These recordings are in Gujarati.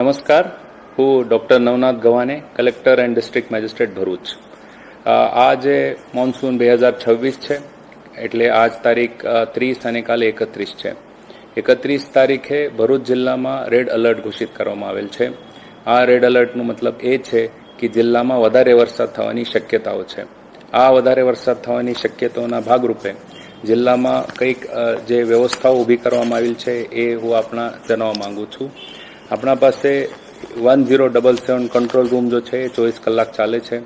નમસ્કાર, હું doctor Navnath Gawane, collector and district magistrate Bharuch. આજે મોન્સૂન 2026 છે, એટલે આજ તારીખ 30 અને કાલે 31 છે. 31 તારીખે ભરૂચ જિલ્લામાં રેડ એલર્ટ ઘોષિત કરવામાં આવેલ છે. આ રેડ એલર્ટનો મતલબ એ છે કે જિલ્લામાં વધારે વરસાદ થવાની શક્યતાઓ છે. આ વધારે વરસાદ થવાની શક્યતાઓના ભાગરૂપે જિલ્લામાં કંઈક જે વ્યવસ્થાઓ ઊભી કરવામાં આવેલ છે એ હું આપણા જણાવવા માંગુ છું. આપણા પાસે 1077 કંટ્રોલ રૂમ જો છે એ 24 કલાક ચાલે છે.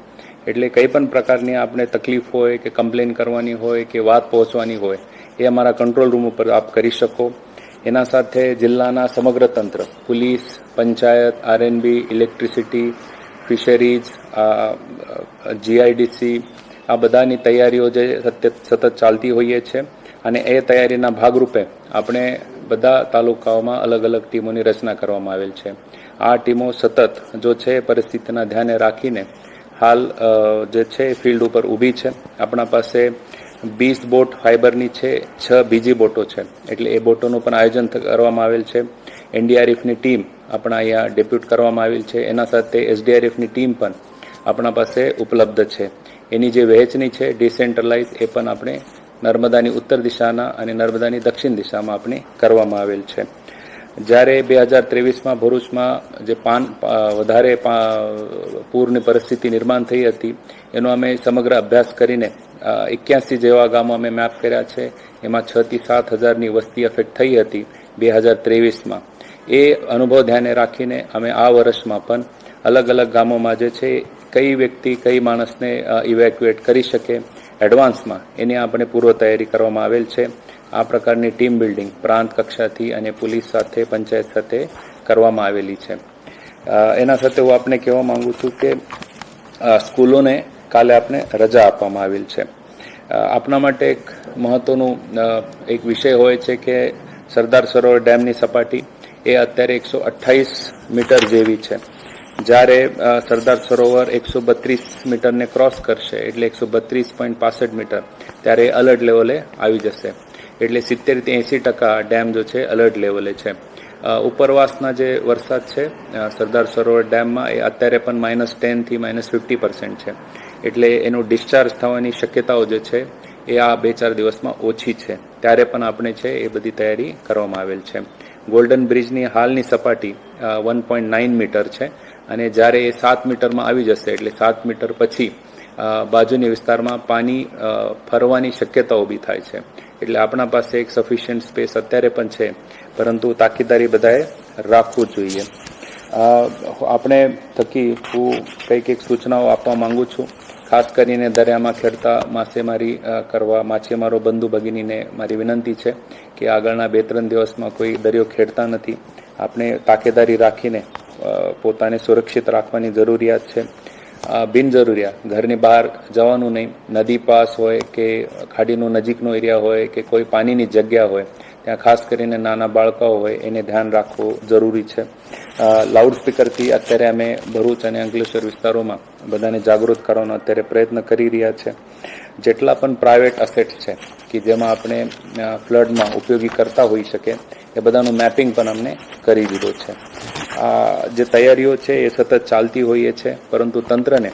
એટલે કંઈ પણ પ્રકારની આપણે તકલીફ હોય કે કમ્પ્લેન કરવાની હોય કે વાત પહોંચવાની હોય એ અમારા કંટ્રોલ રૂમ ઉપર આપ કરી શકો. એના સાથે જિલ્લાના સમગ્ર તંત્ર, police, panchayat, RNB, electricity, fisheries, GIDC, આ બધાની તૈયારીઓ જે સતત ચાલતી હોઈએ છે. અને એ તૈયારીના ભાગરૂપે આપણે બધા તાલુકાઓમાં અલગ અલગ ટીમોની રચના કરવામાં આવેલ છે. આ ટીમો સતત જો છે પરિસ્થિતિના ધ્યાને રાખીને હાલ જે છે ફિલ્ડ ઉપર ઊભી છે. આપણા પાસે 20 બોટ ફાઇબરની છે, 6 બીજી બોટો છે. એટલે એ બોટોનું પણ આયોજન કરવામાં આવેલ છે. એનડીઆરએફની ટીમ આપણા અહીંયા ડેપ્યુટ કરવામાં આવેલ છે. એના સાથે એસડીઆરએફની ટીમ પણ આપણા પાસે ઉપલબ્ધ છે. એની જે વહેંચણી છે ડિસેન્ટ્રલાઇઝ એ પણ આપણે નર્મદાની ઉત્તર દિશાના અને નર્મદાની દક્ષિણ દિશામાં આપણે કરવામાં આવેલ છે. જ્યારે 2023માં ભરૂચમાં જે વધારે પૂરની પરિસ્થિતિ નિર્માણ થઈ હતી એનો અમે સમગ્ર અભ્યાસ કરીને 81 જેવા ગામો અમે મેપ કર્યા છે. એમાં 6 થી 7 હજારની વસ્તી અફેક્ટ થઈ હતી 2023માં. એ અનુભવ ધ્યાને રાખીને અમે આ વર્ષમાં પણ અલગ અલગ ગામોમાં જે છે કઈ વ્યક્તિ કઈ માણસને ઇવેક્યુએટ કરી શકે એડવાન્સમાં એની આપણે પૂર્વ તૈયારી કરવામાં આવેલ છે. આ પ્રકારની ટીમ બિલ્ડિંગ પ્રાંત કક્ષાથી અને પોલીસ સાથે પંચાયત સાથે કરવામાં આવેલી છે. એના સાથે હું આપને કહેવા માંગુ છું કે સ્કૂલોને કાલે આપણે રજા આપવામાં આવેલ છે. આપણા માટે એક મહત્વનું એક વિષય હોય છે કે સરદાર સરોવર ડેમની સપાટી એ અત્યારે 128 મીટર જેવી છે. જ્યારે સરદાર સરોવર 132 મીટરને ક્રોસ કરશે એટલે 132.65 મીટર ત્યારે અલર્ટ લેવલે આવી જશે. એટલે 70 થી 80% ડેમ જો છે અલર્ટ લેવલે છે. ઉપરવાસના જે વરસાદ છે સરદાર સરોવર ડેમમાં એ અત્યારે પણ -10 થી -50% છે. એટલે એનું ડિસ્ચાર્જ થવાની શક્યતાઓ જે છે એ આ 2-4 દિવસમાં ઓછી છે. ત્યારે પણ આપણે છે એ બધી તૈયારી કરવામાં આવેલ છે. ગોલ્ડન બ્રિજની હાલની સપાટી 1.9 મીટર છે અને જ્યારે એ 7 મીટરમાં આવી જશે એટલે 7 મીટર પછી બાજુની વિસ્તારમાં પાણી ફરવાની શક્યતા ઊભી થાય છે. એટલે આપણા પાસે એક સફિશિયન્ટ સ્પેસ અત્યારે પણ છે, પરંતુ તાકીદારી બધાએ રાખવું જોઈએ. આપણે થકી હું કંઈક સૂચનાઓ આપવા માંગુ છું. ખાસ કરીને દરિયામાં ખેડતા માછીમારી કરવા માછીમારો બંધુ ભગીનીને મારી વિનંતી છે કે આગળના 2-3 દિવસમાં કોઈ દરિયો ખેડતા નથી. આપણે તાકેદારી રાખીને પોતાને સુરક્ષિત રાખવાની જરૂરિયાત છે. બિનજરૂરિયાત ઘરની બહાર જવાનું નહીં. નદી પાસ હોય કે ખાડીનો નજીકનો એરિયા હોય કે કોઈ પાણીની જગ્યા હોય ત્યાં ખાસ કરીને નાના બાળકો હોય એને ધ્યાન રાખવું જરૂરી છે. લાઉડસ્પીકરથી અત્યારે અમે ભરૂચ અને અંકલેશ્વર વિસ્તારોમાં બધાને જાગૃત કરવાનો અત્યારે પ્રયત્ન કરી રહ્યા છે. જેટલા પણ પ્રાઇવેટ અસેટ્સ છે કે જેમાં આપણે ફ્લડમાં ઉપયોગી કરતા હોઈ શકે એ બધાનું મેપિંગ પણ અમને કરી દીધો છે. આ જે તૈયારીઓ છે એ સતત ચાલતી હોઈએ છે, પરંતુ તંત્રને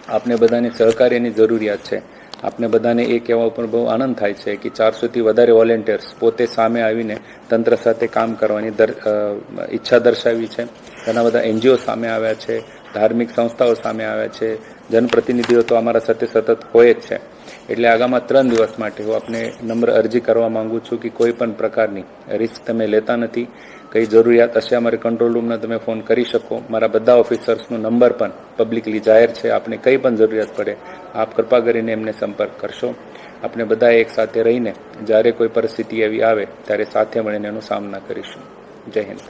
આપણે બધાની સહકાર્યની જરૂરિયાત છે. આપણે બધાને એ કહેવા ઉપર બહુ આનંદ થાય છે કે 400થી વધારે વોલેન્ટિયર્સ પોતે સામે આવીને તંત્ર સાથે કામ કરવાની ઈચ્છા દર્શાવી છે. ઘણા બધા એનજીઓ સામે આવ્યા છે, ધાર્મિક સંસ્થાઓ સામે આવ્યા છે, જનપ્રતિનિધિઓ તો અમારા સાથે સતત હોય જ છે. એટલે આગામી 3 દિવસ માટે હું આપને નમ્ર અરજી કરવા માંગુ છું કે કોઈ પણ પ્રકારની રિસ્ક તમે લેતા નથી. કઈ જરૂરિયાત હશે અમારે કંટ્રોલ રૂમને તમે ફોન કરી શકો. મારા બધા ઓફિસર્સનો નંબર પણ પબ્લિકલી જાહેર છે. આપને કંઈ પણ જરૂરિયાત પડે આપ કૃપા કરીને એમને સંપર્ક કરશો. આપણે બધા એક સાથે રહીને જ્યારે કોઈ પરિસ્થિતિ એવી આવે ત્યારે સાથે મળીને એનો સામના કરીશું. જય હિન્દ.